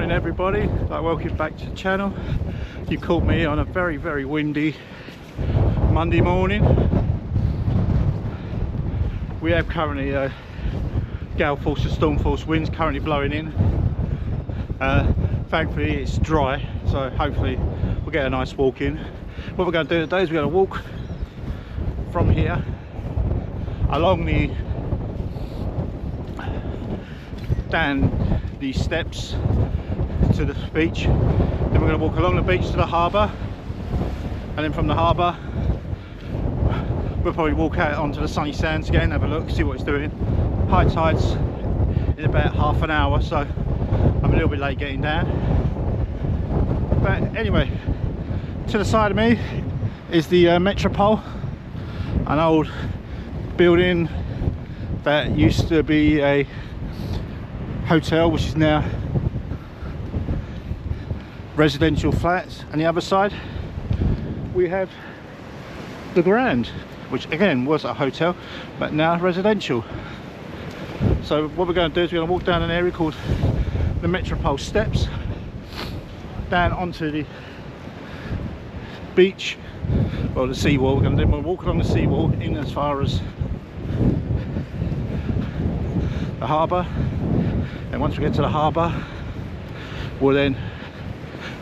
morning everybody, welcome back to the channel. You caught me on a very windy Monday morning. We have currently gale force and storm force winds currently blowing in. Thankfully it's dry, so hopefully we'll get a nice walk in. What we're going to do today is we're going to walk from here along down these steps to the beach, then we're going to walk along the beach to the harbour, and then from the harbour we'll probably walk out onto the sunny sands again, have a look, see what it's doing. High tides in about half an hour, so I'm a little bit late getting down. But anyway, to the side of me is the Metropole, an old building that used to be a hotel, which is now residential flats. And the other side we have the Grand, which again was a hotel but now residential. So what we're going to do is we're going to walk down an area called the Metropole Steps down onto the beach, or the seawall. We're going to walk along the seawall in as far as the harbour, and once we get to the harbour we'll then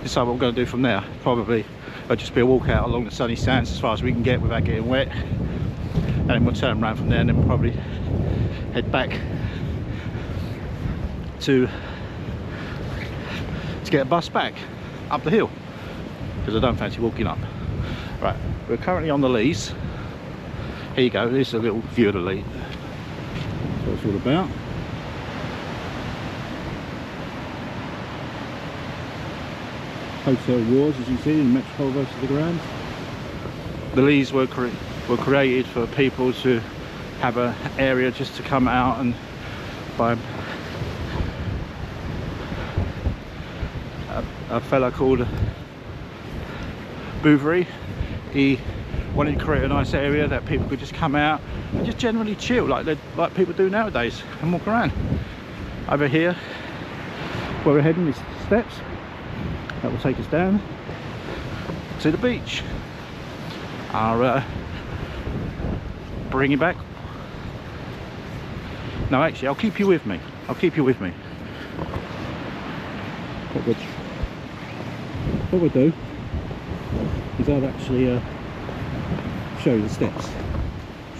decide what we're going to do from there. Probably it'll just be a walk out along the sunny sands as far as we can get without getting wet, and then we'll turn around from there, and then we'll probably head back to get a bus back up the hill, because I don't fancy walking up. Right, we're currently on the Lees. Here you go, here's a little view of the Lee. That's what it's all about. Hotel wars, as you see, in Metropole versus the Grand. The Lees were created for people to have an area just to come out, and by a fella called Bouverie, he wanted to create a nice area that people could just come out and just generally chill like people do nowadays and walk around. Over here where we're heading is steps that will take us down to the beach. I'll bring you back. No, actually I'll keep you with me. What we'll do is I'll actually show you the steps,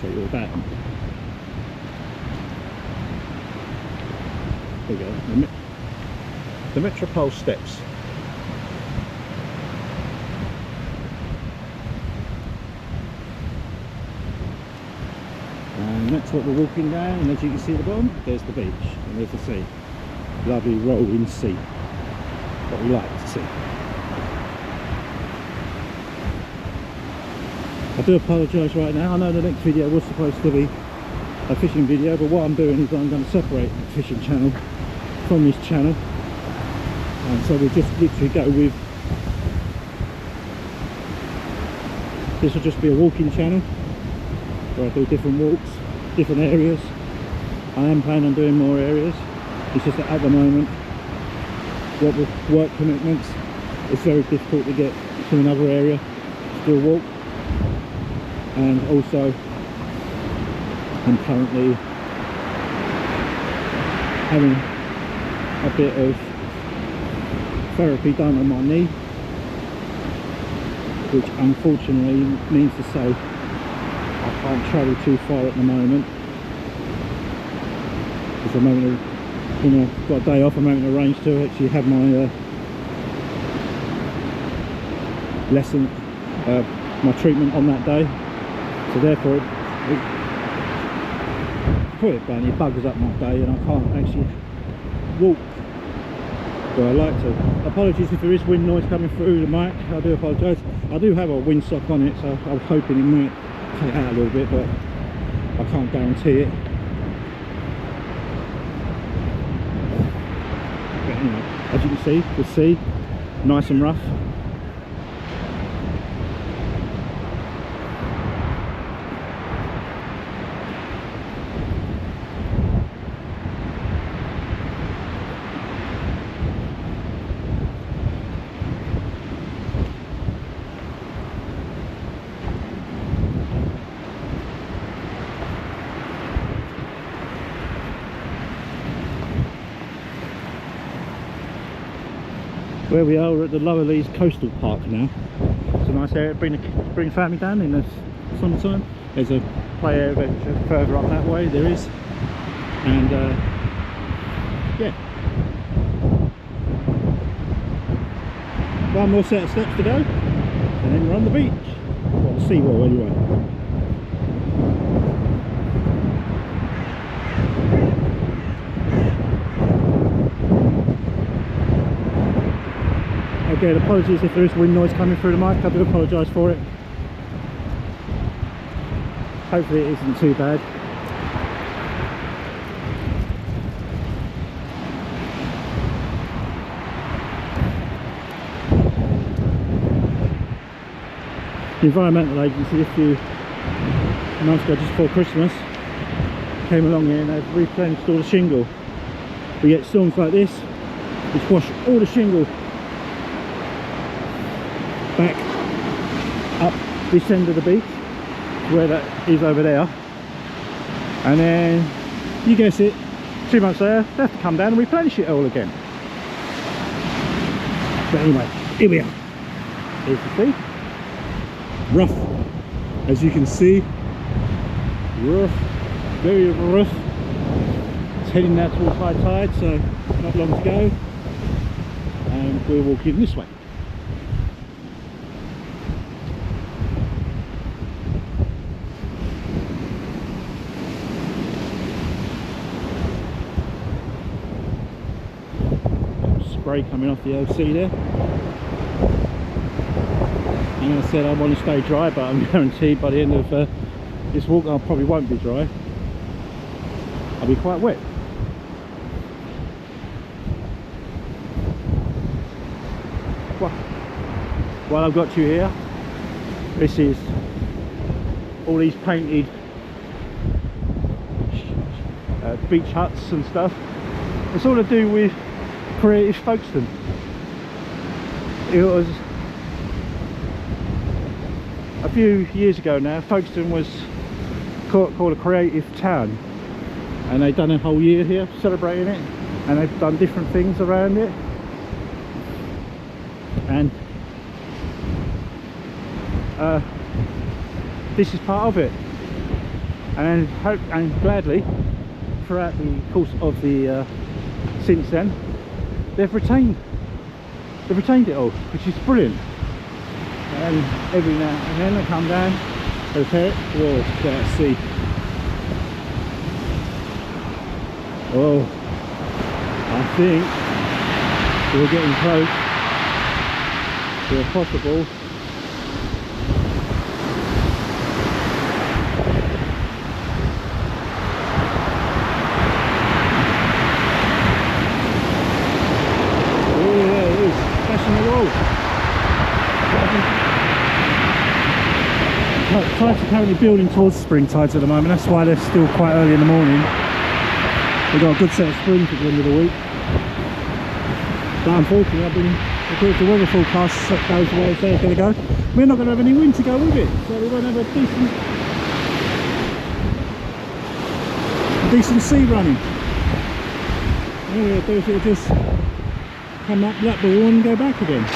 show you all about them. There we go, the Metropole Steps. And that's what we're walking down, and as you can see at the bottom, there's the beach, and there's the sea. Lovely rolling sea, what we like to see. I do apologise right now. I know the next video was supposed to be a fishing video, but what I'm doing is I'm going to separate the fishing channel from this channel, and so we'll just literally go with, this will just be a walking channel where I do different walks, different areas. I am planning on doing more areas. It's just that at the moment, what with work commitments, it's very difficult to get to another area to do a walk. And also I'm currently having a bit of therapy done on my knee, which unfortunately means to say I can't travel too far at the moment, because I'm having I've got a day off. I'm having to arrange to actually have my lesson, my treatment on that day. So therefore it put it bluntly, it buggers up my day, and I can't actually walk where I like to. Apologies if there is wind noise coming through the mic, I do apologise. I do have a windsock on it, so I was hoping it might cut it out a little bit, but I can't guarantee it. But anyway, as you can see, the sea, nice and rough. Where we are, we're at the Lower Lees Coastal Park now. It's a nice area. Bring the family down in the summertime. There's a play area further up that way. There is, and yeah, one more set of steps to go, and then we're on the beach. Well, the seawall anyway. Again, apologies if there is wind noise coming through the mic. I do apologise for it. Hopefully it isn't too bad. The Environmental Agency, a few months ago, just before Christmas, came along here and they've replenished all the shingle. We get storms like this, which wash all the shingle back up this end of the beach, where that is over there, and then you guess it, 2 months later they have to come down and replenish it all again. But anyway, here we are. Here's the sea. Rough, as you can see. Rough, very rough. It's heading now towards high tide, so not long to go, and we're walking this way. Spray coming off the LC there. And I said I want to stay dry, but I'm guaranteed by the end of this walk I probably won't be dry. I'll be quite wet. Well, while I've got you here, this is all these painted beach huts and stuff. It's all to do with creative Folkestone. It was a few years ago now. Folkestone was called a creative town, and they've done a whole year here celebrating it, and they've done different things around it, and this is part of it. And hope and gladly throughout the course of the since then they've retained it all, which is brilliant. And every now and then they come down, they repair it. Whoa, look at that sea. Oh, I think we're getting close to a possible tides are currently building towards spring tides at the moment. That's why they're still quite early in the morning. We've got a good set of springs at the end of the week, but unfortunately according to the weather forecast goes the way it's going to go, we're not going to have any wind to go with it, so we won't have a decent sea running. All we'll do is it'll just come up Blackpool and go back again.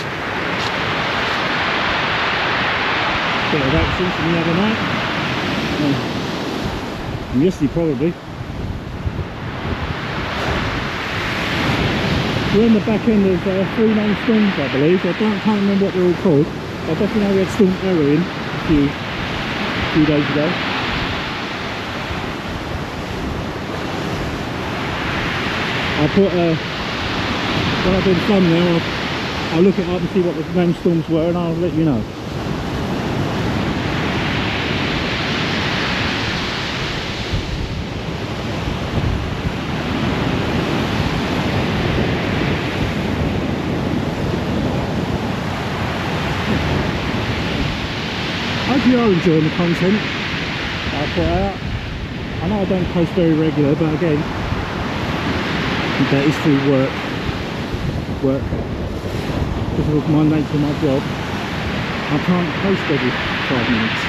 Bit of action from the other night, and yesterday probably. We're on the back end of 3 main storms, I believe. I can't remember what they're all called. I definitely know we had Storm Erin a few days ago. I'll put when I do the thumbnail, I'll look it up and see what the main storms were, and I'll let you know. I hope you are enjoying the content I put out. I know I don't post very regular, but again, that is through work. Because of my nature of my job, I can't post every 5 minutes.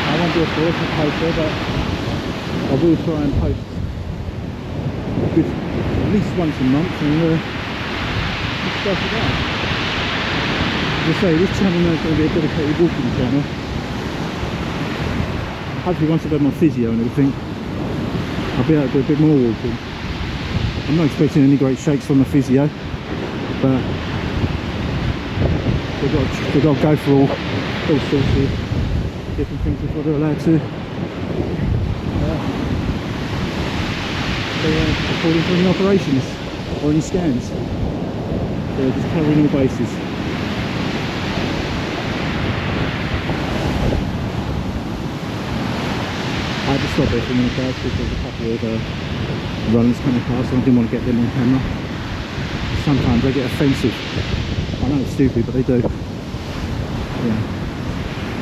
I won't be a force poster, but I will try and post good at least once a month, and just stuff it out. As I say, this channel now is going to be a dedicated walking channel. Hopefully once I've had my physio and everything, I'll be able to do a bit more walking. I'm not expecting any great shakes from the physio, but they've got to go for all sorts of different things before they're allowed to. According to any operations or any scans, they're just covering all bases. I had to stop it for a minute guys because there's a couple of runners coming past and I didn't want to get them on camera. Sometimes they get offensive. I know it's stupid, but they do. Yeah.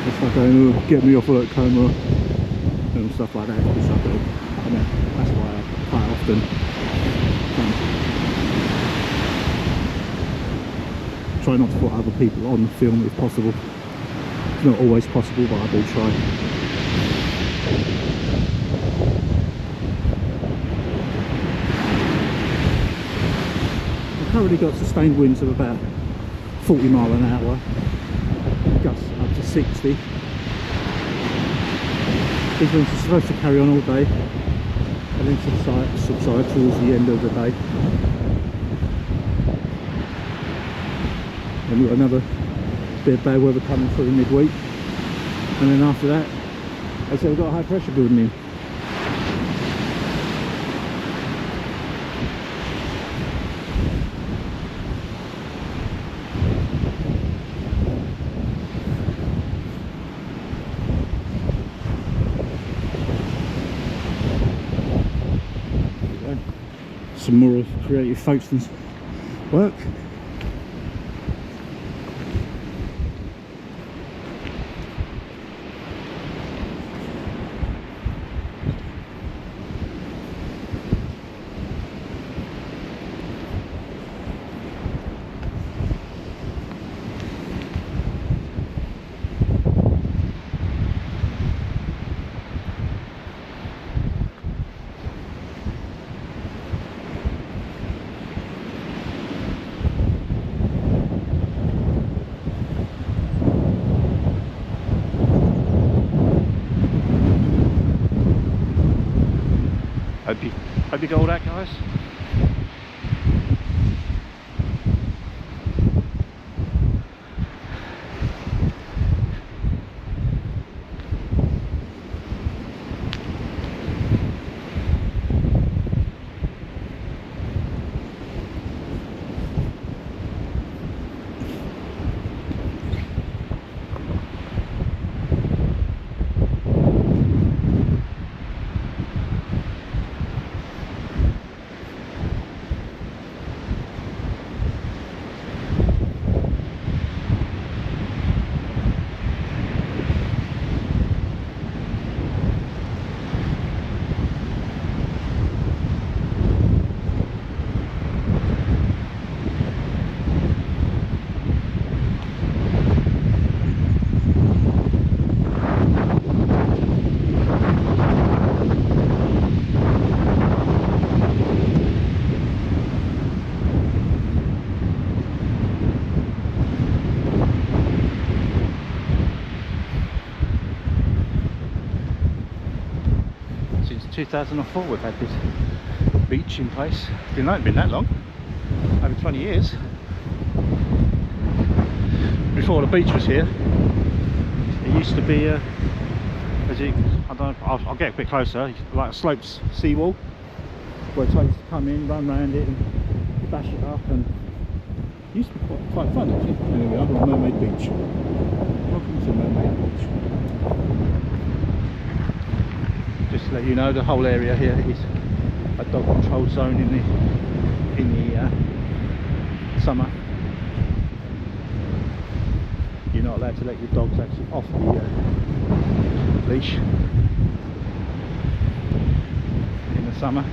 It's like going, oh, get me off work camera and stuff like that. It's like, I mean, that's why I quite often try not to put other people on the film if possible. It's not always possible, but I do try. I've currently got sustained winds of about 40 mile an hour, gusts up to 60. These winds are supposed to carry on all day and then subside towards the end of the day. And we've got another bit of bad weather coming through midweek, and then after that, as I said, we've got a high pressure building in. Some more of creative Folkestone's work. Hope you got all that, guys. Since 2004 we've had this beach in place. It hasn't been that long, over 20 years. Before the beach was here, it used to be as you, I don't know, I'll get a bit closer, like a sloped seawall where traders come in, run around it and bash it up, and it used to be quite fun actually. Anyway, I'm on Mermaid Beach. Welcome to Mermaid Beach. Just to let you know, the whole area here is a dog control zone in the summer. You're not allowed to let your dogs actually off the leash in the summer.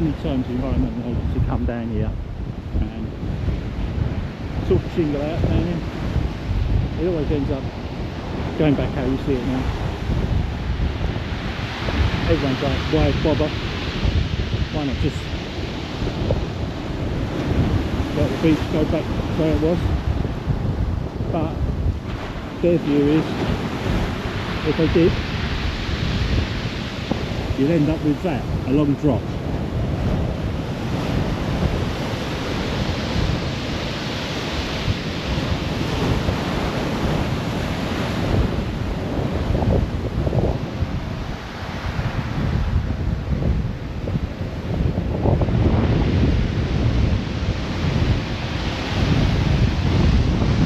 many times the environmental agency come down here and sort of shingle out down here. It always ends up going back how you see it now. Everyone's like, why bother? Why not just let the beach go back where it was? But their view is, if they did, you'd end up with that, a long drop.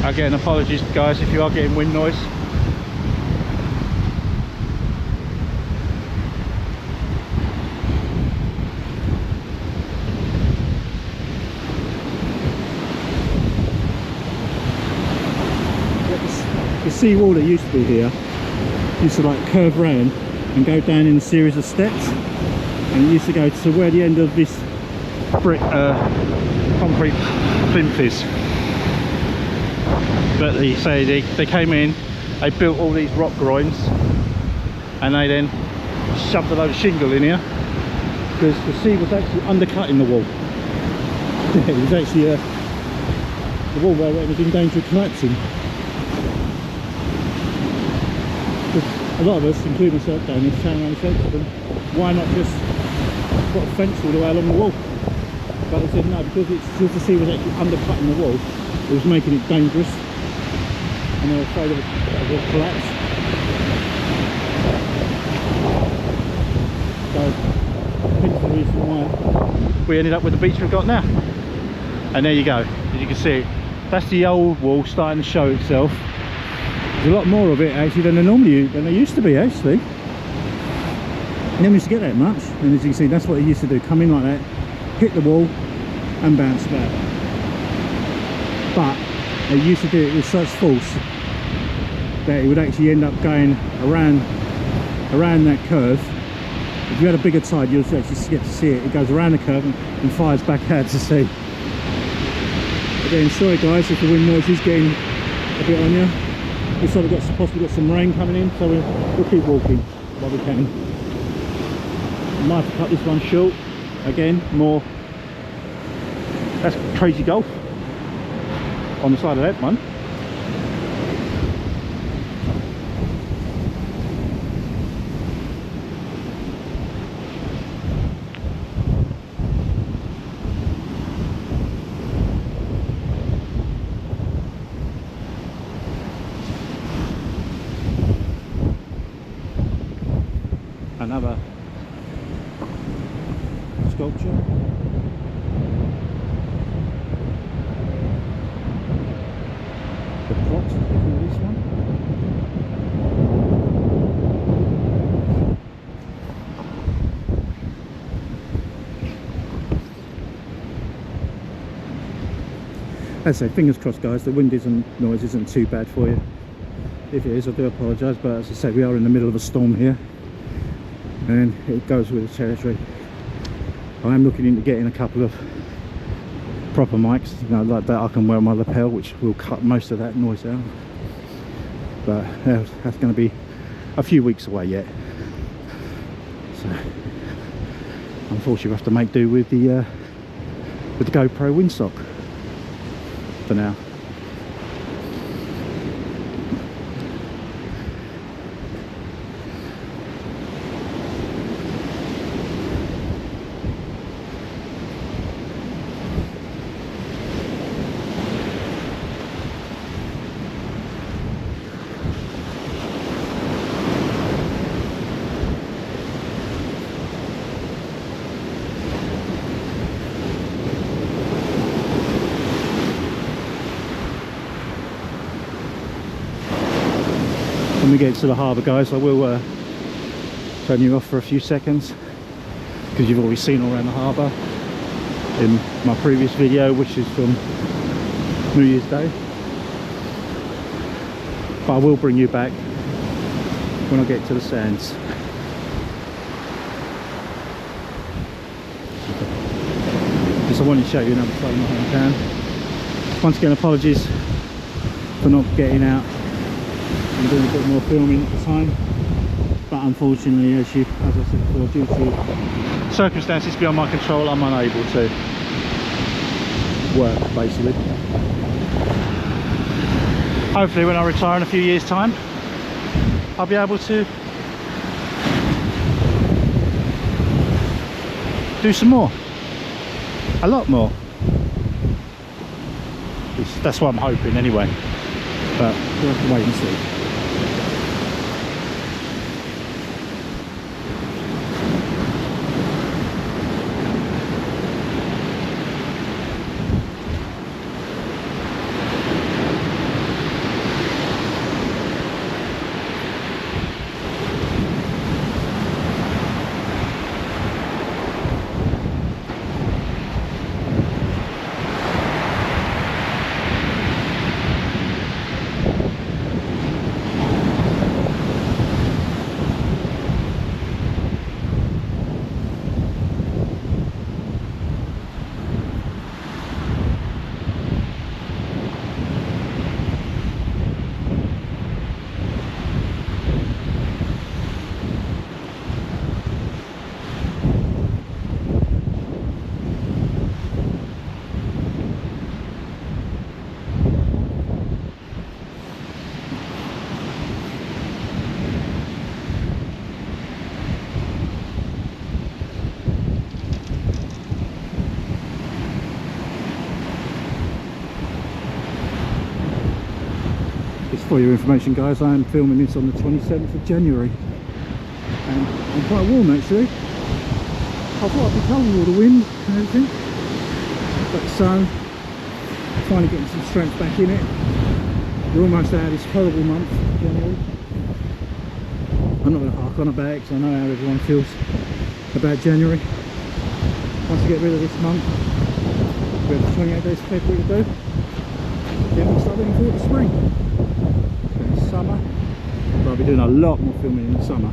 Again, apologies guys if you are getting wind noise. The sea wall that used to be here used to like curve round and go down in a series of steps, and it used to go to where the end of this brick concrete plinth is. But they say they came in, they built all these rock groins, and they then shoved a load of shingle in here because the sea was actually undercutting the wall. It was actually the wall where it was in danger of collapsing. A lot of us, including myself down here, turn around and said to them, why not just put a fence all the way along the wall? But they said no, because the sea was actually undercutting the wall, it was making it dangerous, and they were afraid of a collapse. So, hence the reason why we ended up with the beach we've got now. And there you go, as you can see, that's the old wall starting to show itself. There's a lot more of it actually than there used to be actually. You never used to get that much, and as you can see, that's what it used to do, come in like that, hit the wall and bounce back. But they used to do it with such force that it would actually end up going around that curve. If you had a bigger tide, you'll actually get to see it. It goes around the curve and fires back out to sea. Again, sorry guys if the wind noise is getting a bit on you. Looks like we've possibly got some rain coming in, so we'll keep walking while we can. Might have to cut this one short. Again, more. That's crazy golf on the side of that one. Another sculpture. The plot, this one. As I say, fingers crossed guys, the wind noise isn't too bad for you. If it is, I do apologise, but as I say, we are in the middle of a storm here, and it goes with the territory. I am looking into getting a couple of proper mics, you know, like that I can wear on my lapel, which will cut most of that noise out. But that's going to be a few weeks away yet. So unfortunately, we have to make do with the GoPro windsock for now. When we get to the harbour guys, I will turn you off for a few seconds because you've already seen all around the harbour in my previous video, which is from New Year's Day. But I will bring you back when I get to the sands. because I wanted to show you another side of my hometown. Once again, apologies for not getting out and doing a bit more filming at the time, but unfortunately, as I said before, due to circumstances beyond my control, I'm unable to work basically. Hopefully when I retire in a few years time, I'll be able to do some more, a lot more. That's what I'm hoping anyway, but we'll have to wait and see. For your information, guys, I am filming this on the 27th of January and I'm quite warm actually. I thought I'd be cold with all the wind and everything, but so finally getting some strength back in it. We're almost out of this horrible month, January. I'm not going to hark on about it because I know how everyone feels about January. Once we get rid of this month, we have 28 days of February to do, then we'll start looking forward to spring. Summer, but I'll be doing a lot more filming in the summer.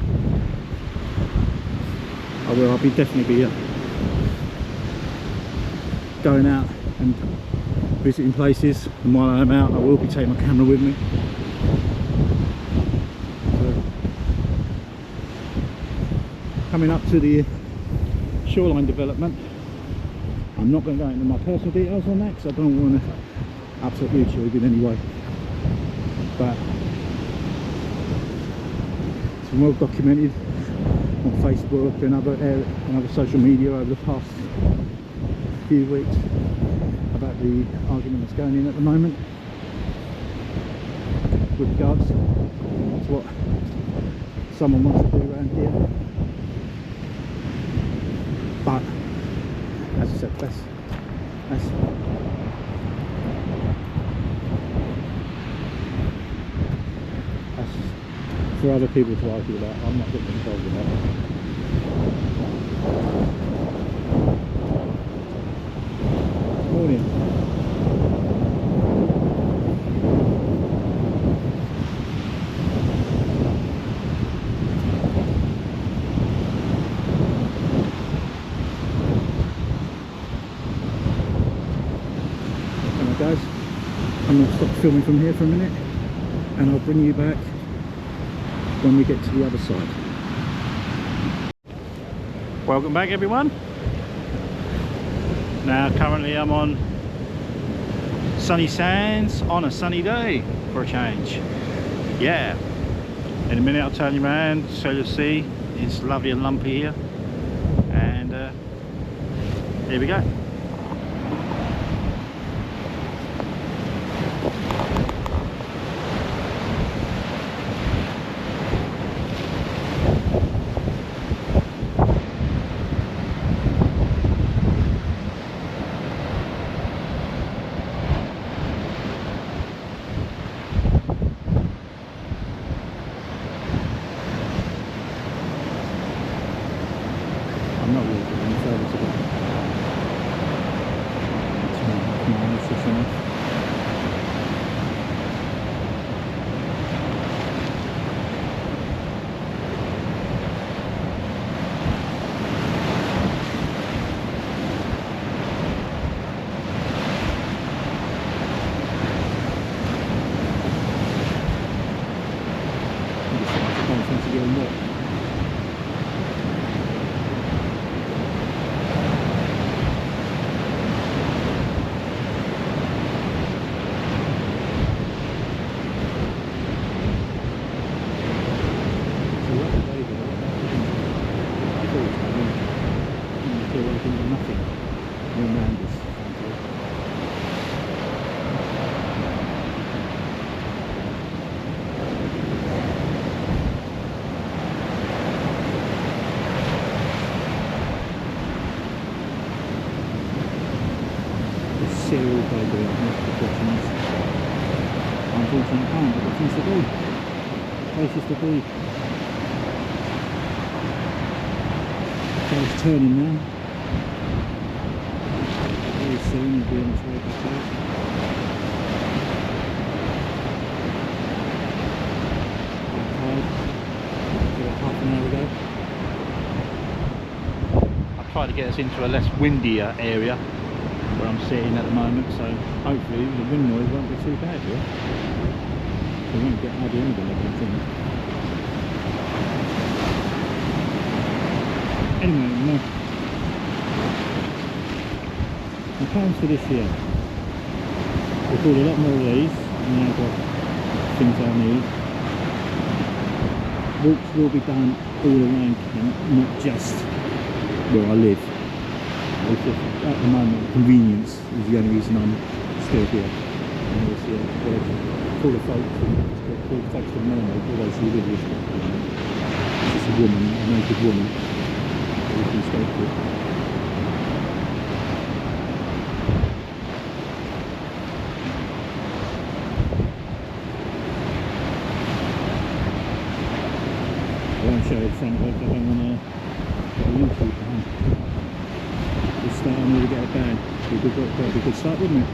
I'll be definitely be going out and visiting places, and while I'm out I will be taking my camera with me. So, coming up to the shoreline development, I'm not going to go into my personal details on that because I don't want to upset YouTube in any way, but well documented on Facebook and other social media over the past few weeks about the argument that's going in at the moment with regards to what someone wants to do around here. But as I said, that's for other people to argue about. I'm not getting involved in that. Morning. Alright guys, I'm going to stop filming from here for a minute and I'll bring you back when we get to the other side. Welcome back everyone. Now currently I'm on sunny sands on a sunny day for a change. Yeah, in a minute I'll turn you around so you'll see it's lovely and lumpy here, and here we go. I'm not walking any further today. everything and nothing all around us. Serial baby up most precautions. Unfortunately I can't, I've got things to do. Places to be. Car's turning now. Very soon he'll be on his way back out. Outside. About half an hour ago. I've tried to get us into a less windier area where I'm sitting at the moment, so hopefully the wind noise won't be too bad here. We won't get hardly anything, I don't think. Anyway, my plans for this year. We've bought a lot more of these, and I've got things I need. Walks will be done all around camp, not just where I live. It's just, at the moment, convenience is the only reason I'm still here. And it's call the Folkestone mermaid, although she's really just a woman, a naked woman that we can stay with. I won't show you the front of it, I don't want to get a YouTube behind. It's starting to get bad. It'd be a good start, wouldn't it?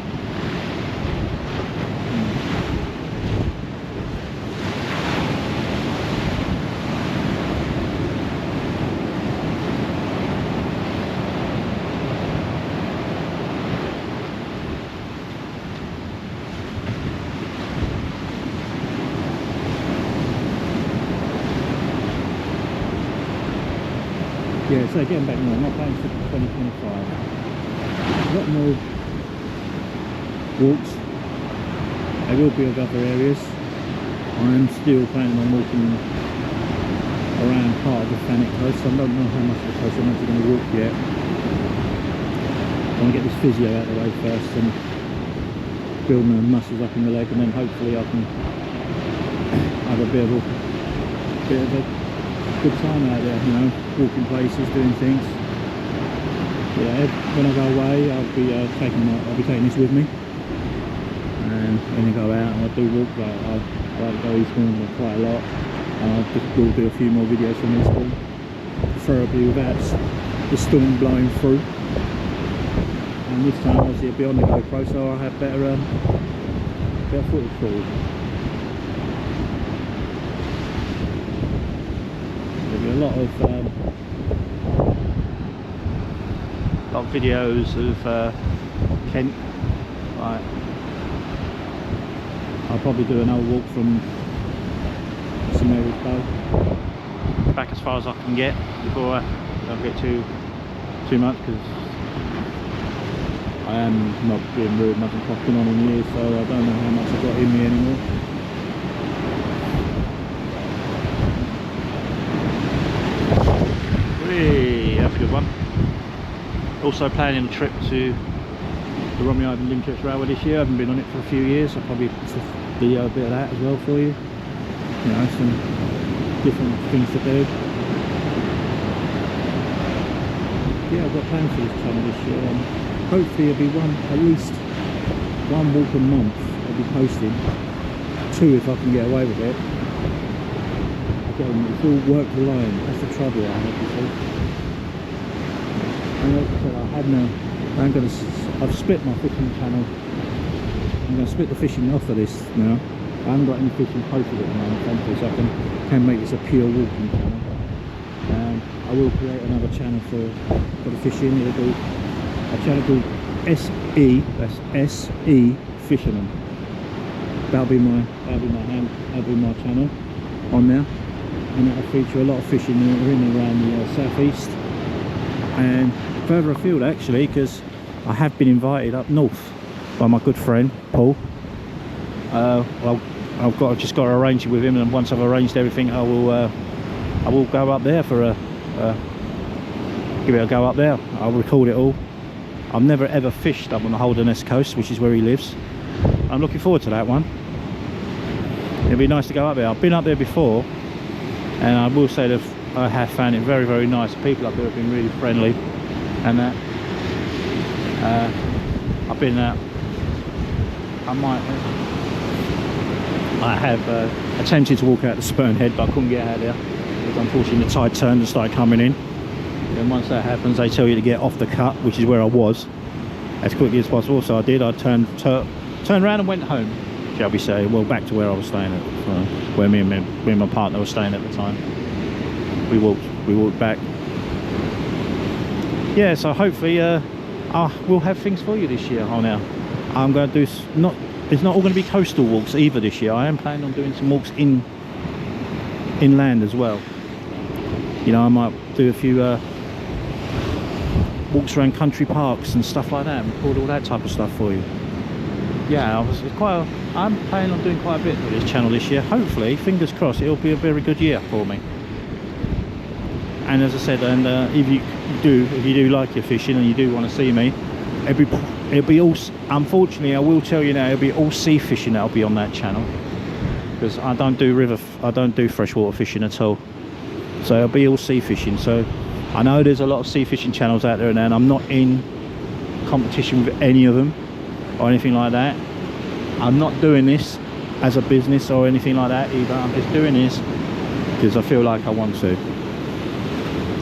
Yeah, so getting back now, my plans for 2025. A lot more walks. There will be of other areas. I am still planning on walking around part of the Thanet coast. I don't know how much of the coast I'm actually going to walk yet. I want to get this physio out of the way first and build my muscles up in the leg, and then hopefully I can have a bit of a good time out there, you know, walking places, doing things. Yeah, when I go away, I'll be taking this with me, and when I go out, and I do walk. I like to go Eastbourne quite a lot. We'll do a few more videos from Eastbourne, preferably without the storm blowing through. And this time, obviously, it'll be on the GoPro, so I'll have better footage for you. A lot of videos of Kent. Right. I'll probably do another walk from St Mary's Bow back as far as I can get before I don't get too much, because I am not being rude, nothing popping on in years, so I don't know how much I've got in me anymore. That's a good one. Also planning a trip to the Romeo and Limchurch Railway this year. I haven't been on it for a few years, so I'll probably video a bit of that as well for you. You know, some different things to do. Yeah, I've got plans for this channel this year, and hopefully it'll be at least one walk a month I'll be posting. 2 if I can get away with it. Again, it's all work reliant, that's the trouble I have, you see. And like I said, I've split my fishing channel. I'm going to split the fishing off of this now. I haven't got any fishing posted at the moment, thankfully, so I can make this a pure walking channel. I will create another channel for the fishing. It'll be a channel called SE, that's SE Fisherman. That'll be my channel on there, and that'll feature a lot of fishing in and around the southeast and further afield, actually, because I have been invited up north by my good friend Paul. Well, I've just got to arrange it with him, and once I've arranged everything, I will go up there for a give it a go up there. I'll record it all. I've never ever fished up on the Holderness coast, which is where he lives. I'm looking forward to that one. It'll be nice to go up there. I've been up there before, and I will say that I have found it very, very nice. People up there have been really friendly, and that I've been I have attempted to walk out the Spurn Head, but I couldn't get out there because unfortunately the tide turned and started coming in. And once that happens, they tell you to get off the cut, which is where I was, as quickly as possible. So I did. I turned around and went home, shall we say. Well, back to where I was staying at, where me and my partner were staying at the time. We walked back. Yeah, so hopefully we'll have things for you this year. I'm going to do it's not all going to be coastal walks either this year. I am planning on doing some walks inland as well. You know, I might do a few walks around country parks and stuff like that, and record all that type of stuff for you. Yeah, I'm planning on doing quite a bit for this channel this year. Hopefully, fingers crossed, it'll be a very good year for me. And as I said, and if you do like your fishing and you do want to see me, it'll be all. Unfortunately, I will tell you now, it'll be all sea fishing that'll be on that channel, because I don't do freshwater fishing at all. So it'll be all sea fishing. So I know there's a lot of sea fishing channels out there now, and I'm not in competition with any of them or anything like that. I'm not doing this as a business or anything like that either. I'm just doing this because I feel like I want to.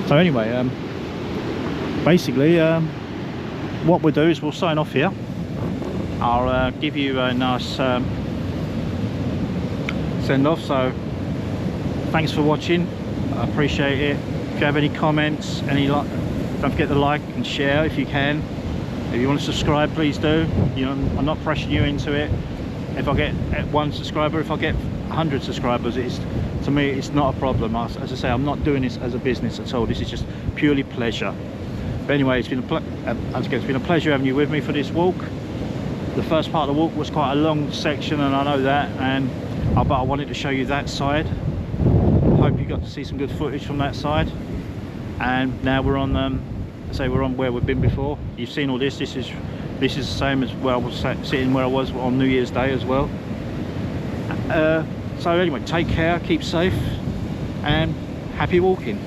So anyway, basically what we'll do is we'll sign off here. I'll give you a nice send off. So thanks for watching, I appreciate it. If you have any comments, don't forget to like and share if you can. If you want to subscribe, please do. You know, I'm not pressuring you into it. If I get 1 subscriber, if I get 100 subscribers, to me it's not a problem. As I say, I'm not doing this as a business at all. This is just purely pleasure. But anyway, it's been a pleasure having you with me for this walk. The first part of the walk was quite a long section, and I know that, but I wanted to show you that side. Hope you got to see some good footage from that side. And now we're on we're on where we've been before. You've seen all this. This is the same as where I was sitting where I was on New Year's Day as well. So anyway, take care, keep safe, and happy walking.